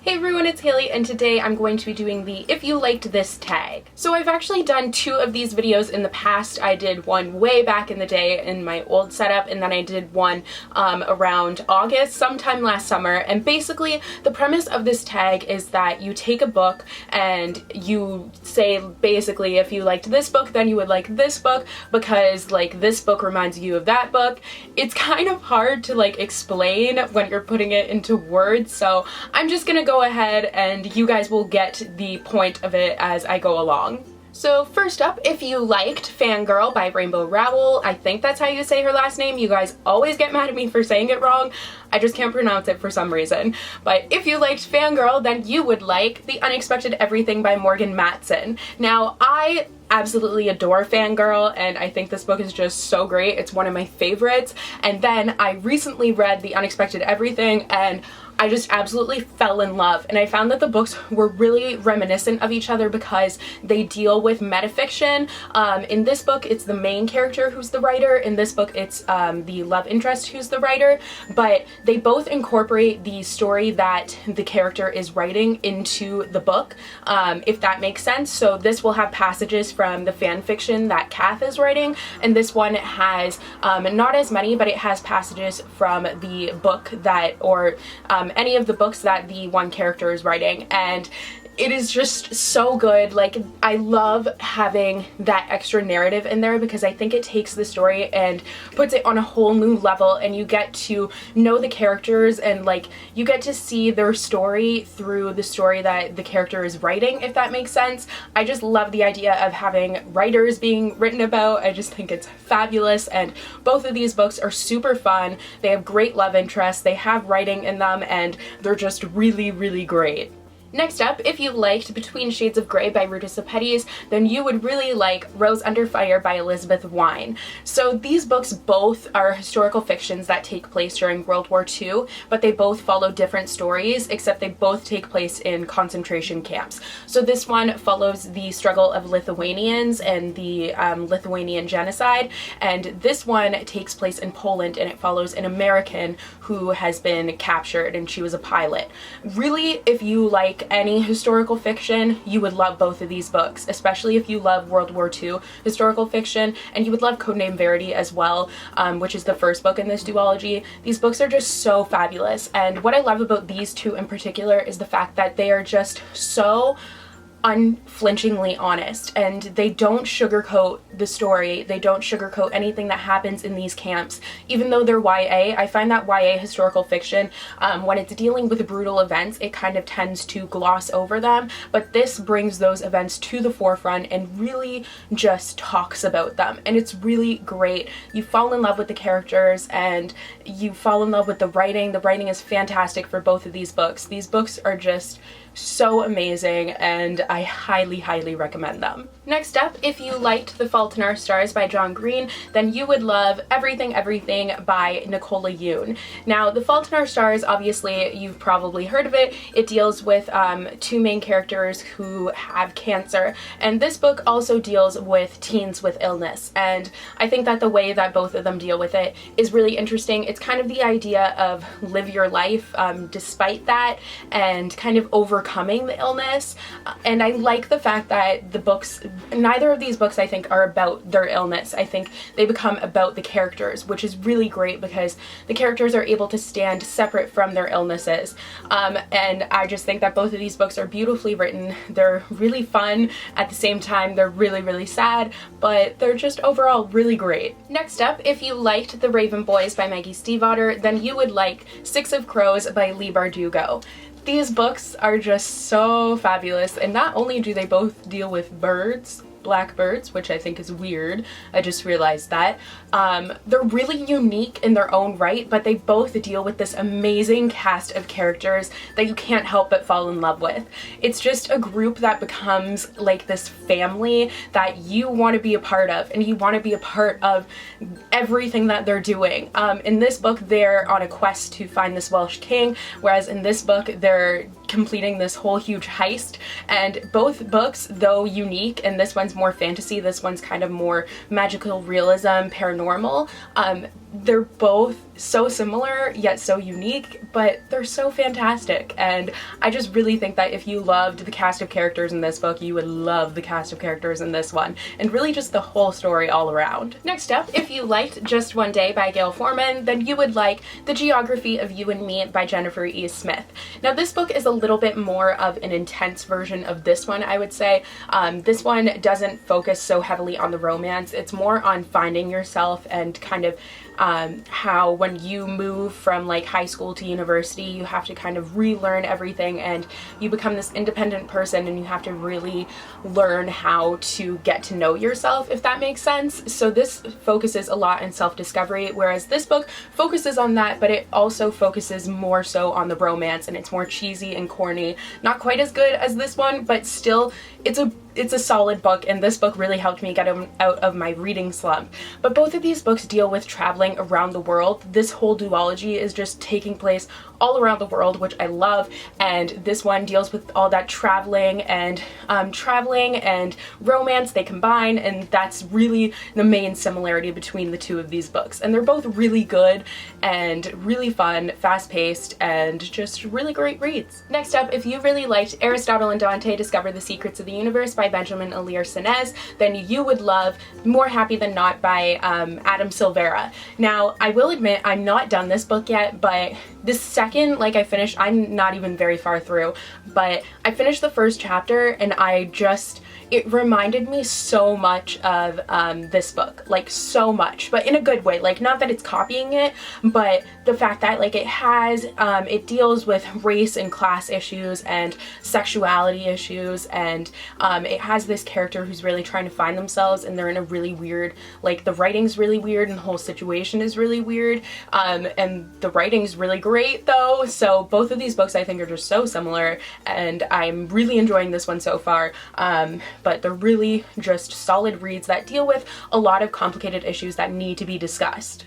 Hey everyone, it's Haley, and today I'm going to be doing the If You Liked This tag. So I've actually done two of these videos in the past. I did one way back in the day in my old setup, and then I did one around August, sometime last summer. And basically, the premise of this tag is that you take a book and you say basically if you liked this book, then you would like this book because like this book reminds you of that book. It's kind of hard to like explain when you're putting it into words, so I'm just gonna go ahead and you guys will get the point of it as I go along. So first up, if you liked Fangirl by Rainbow Rowell, I think that's how you say her last name. You guys always get mad at me for saying it wrong. I just can't pronounce it for some reason. But if you liked Fangirl, then you would like The Unexpected Everything by Morgan Matson. Now, I absolutely adore Fangirl, and I think this book is just so great. It's one of my favorites. And then I recently read The Unexpected Everything, and I just absolutely fell in love, and I found that the books were really reminiscent of each other because they deal with metafiction. In this book, it's the main character who's the writer. In this book, it's the love interest who's the writer, but they both incorporate the story that the character is writing into the book, if that makes sense. So this will have passages from the fan fiction that Kath is writing, and this one has not as many, but it has passages from the book that, or any of the books that the one character is writing, and it is just so good. Like, I love having that extra narrative in there because I think it takes the story and puts it on a whole new level, and you get to know the characters and like you get to see their story through the story that the character is writing, if that makes sense. I just love the idea of having writers being written about. I just think it's fabulous, and both of these books are super fun. They have great love interests, they have writing in them, and they're just really, really great. Next up, if you liked Between Shades of Grey by Ruta Sepetys, then you would really like Rose Under Fire by Elizabeth Wein. So these books both are historical fictions that take place during World War II, but they both follow different stories, except they both take place in concentration camps. So this one follows the struggle of Lithuanians and the Lithuanian genocide, and this one takes place in Poland, and it follows an American who has been captured, and she was a pilot. Really, if you like any historical fiction, you would love both of these books, especially if you love World War II historical fiction, and you would love Codename Verity as well, which is the first book in this duology. These books are just so fabulous, and what I love about these two in particular is the fact that they are just so unflinchingly honest, and they don't sugarcoat the story. They don't sugarcoat anything that happens in these camps. Even though they're YA, I find that YA historical fiction, when it's dealing with brutal events, it kind of tends to gloss over them, but this brings those events to the forefront and really just talks about them, and it's really great. You fall in love with the characters, and you fall in love with the writing. The writing is fantastic for both of these books. These books are just so amazing, and I highly, highly recommend them. Next up, if you liked The Fault in Our Stars by John Green, then you would love Everything Everything by Nicola Yoon. Now, The Fault in Our Stars, obviously, you've probably heard of it. It deals with two main characters who have cancer, and this book also deals with teens with illness, and I think that the way that both of them deal with it is really interesting. It's kind of the idea of live your life despite that, and kind of overcoming the illness. And I like the fact that the books, neither of these books I think are about their illness. I think they become about the characters, which is really great because the characters are able to stand separate from their illnesses. And I just think that both of these books are beautifully written. They're really fun at the same time. They're really, really sad, but they're just overall really great. Next up, if you liked The Raven Boys by Maggie Stiefvater, then you would like Six of Crows by Leigh Bardugo. These books are just so fabulous, and not only do they both deal with birds, blackbirds, which I think is weird. I just realized that. They're really unique in their own right, but they both deal with this amazing cast of characters that you can't help but fall in love with. It's just a group that becomes like this family that you want to be a part of, and you want to be a part of everything that they're doing. In this book, they're on a quest to find this Welsh king, whereas in this book, they're completing this whole huge heist. And both books, though unique, and this one's more fantasy, this one's kind of more magical realism, paranormal, they're both so similar yet so unique, but they're so fantastic, and I just really think that if you loved the cast of characters in this book, you would love the cast of characters in this one, and really just the whole story all around. Next up, if you liked Just One Day by Gail Forman, then you would like The Geography of You and Me by Jennifer E. Smith. Now this book is a little bit more of an intense version of this one, I would say. This one doesn't focus so heavily on the romance, it's more on finding yourself and kind of how when you move from like high school to university, you have to kind of relearn everything and you become this independent person, and you have to really learn how to get to know yourself, if that makes sense. So this focuses a lot on self-discovery, whereas this book focuses on that, but it also focuses more so on the romance, and it's more cheesy and corny. Not quite as good as this one, but still it's a solid book, and this book really helped me get out of my reading slump. But both of these books deal with traveling around the world. This whole duology is just taking place all around the world, which I love, and this one deals with all that traveling and romance. They combine, and that's really the main similarity between the two of these books. And they're both really good and really fun, fast-paced, and just really great reads. Next up, if you really liked Aristotle and Dante Discover the Secrets of the Universe by Benjamin Alire-Senez, then you would love More Happy Than Not by Adam Silvera. Now, I will admit I'm not done this book yet, but the second I finished, I'm not even very far through, but I finished the first chapter and it reminded me so much of this book, like so much, but in a good way. Like, not that it's copying it, but the fact that like it deals with race and class issues and sexuality issues, and it has this character who's really trying to find themselves, and they're in a really weird, like the writing's really weird and the whole situation is really weird, and the writing's really great though. So both of these books I think are just so similar, and I'm really enjoying this one so far. But they're really just solid reads that deal with a lot of complicated issues that need to be discussed.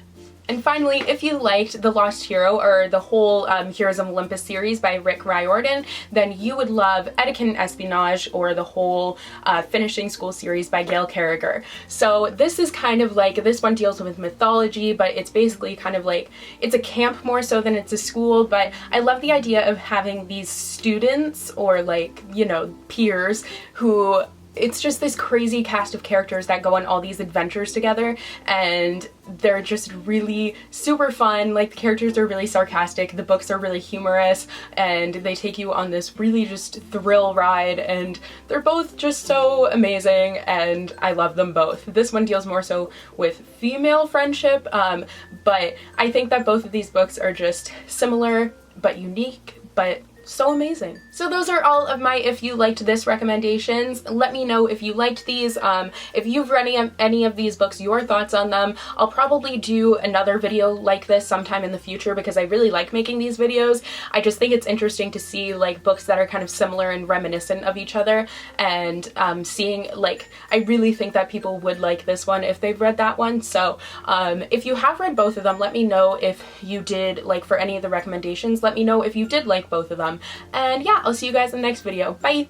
And finally, if you liked The Lost Hero, or the whole Heroes of Olympus series by Rick Riordan, then you would love Etiquette and Espionage, or the whole Finishing School series by Gail Carriger. So this is kind of like, this one deals with mythology, but it's basically kind of like, it's a camp more so than it's a school, but I love the idea of having these students, or like, you know, peers, who it's just this crazy cast of characters that go on all these adventures together, and they're just really super fun. Like, the characters are really sarcastic, the books are really humorous, and they take you on this really just thrill ride, and they're both just so amazing, and I love them both. This one deals more so with female friendship, but I think that both of these books are just similar but unique, but so amazing. So those are all of my if you liked this recommendations. Let me know if you liked these, if you've read any of these books, your thoughts on them. I'll probably do another video like this sometime in the future because I really like making these videos. I just think it's interesting to see like books that are kind of similar and reminiscent of each other, and seeing, like, I really think that people would like this one if they've read that one. So if you have read both of them, let me know if you did, like, for any of the recommendations, let me know if you did like both of them. And yeah, I'll see you guys in the next video. Bye!